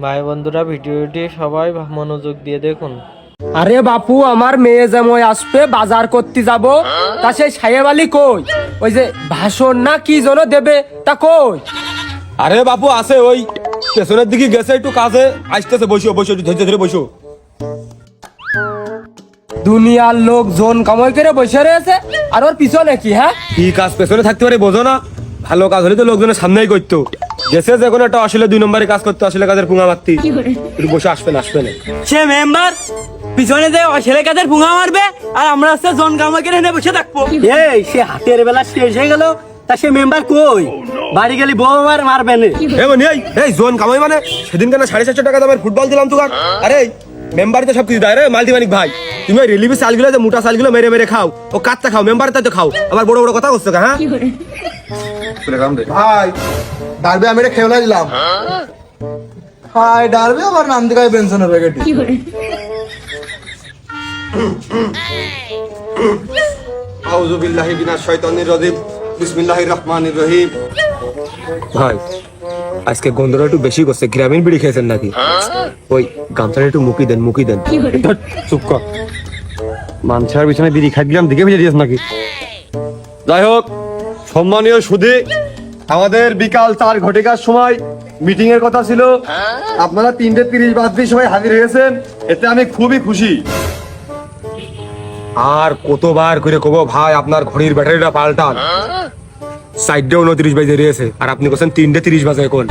ভাই বন্ধুরা ভিডিওটি সবাই মনোযোগ দিয়ে দেখুন। আরে বাপু, আমার মেয়ে যেমন আসবে বাজার করতে যাব, তা সেই সাহেব আলী কই? ওই যে ভাষণ না কি যেন দেবে, তা কই? আরে বাপু আছে, ওই পেছনের দিকে গেছে, একটু কাজে আসতেছে। বসো বসো, একটু ধৈর্য ধরে বসো। দুনিয়ার লোক জন কামাই করে বসে রয়েছে, আর ওর পিছনে কি? হ্যাঁ, কি কাজ পেছনে থাকতে পারে বোঝো না? ভালো কাজ হলে তো লোকজনের সামনেই করতো। গেছে যে কোনো একটা আসলে 2 নম্বরের কাজ করতে, আসলে কাজের পুঙা মারতি। একটু বসে আসবেন। সে মেম্বার পিছনে যে ছেলে কাদের ভুঙা মারবে, আর আমরা হচ্ছে জন কামাকে এনে বসে থাকবো। এই সে হাতের বেলা শেষ হয়ে গেল, তা সে মেম্বার কই? বাড়ি গেলি বউ আমার মারবে না। এই জোন কামাই মানে সেদিন কেন 750 টাকা দামের ফুটবল দিলাম তো? আরে মেম্বারই তো সবকিছু দেয় রে মাল্টি মানিক ভাই। তুমি ওই রিলিফি চালগুলো, যে মোটা চালগুলো মেরে মেরে খাও, ও কাচ্চা খাও, মেম্বারের তাই তো খাও। আবার বড় বড় কথা করছো। হ্যাঁ ভাই ডারবি আমি এটা খেলা দিলাম। ভাই ডারবি আমার নাম দিকে বেনসনের প্যাকেট। আউযু বিল্লাহি মিনাশ শাইতানির রাজিম। বিসমিল্লাহির রহমানির রহিম। ভাই আজকে গন্ধটা একটু বেশি করছে, গ্রামীণ বিড়ি খেয়েছেন নাকি? ওই গামছাটা একটু মুখি দেন। চুপ কর, মানছার বিছানায় বিড়ি খাই দিলাম, দিকে ভেজে দিয়েছ নাকি? যাই হোক, সম্মানীয় সুধী, আমাদের বিকাল 4 ঘটিকার সময় মিটিং এর কথা ছিল। আপনারা 3:30 বাদ দিয়ে সবাই হাজির হয়েছেন, এতে আমি খুবই খুশি। আর কতবার করে কব ভাই, আপনার ঘড়ির ব্যাটারিটা পাল্টান। 4:29 বাজে রয়েছে, আর আপনি বলছেন 3:30 বাজে কোন?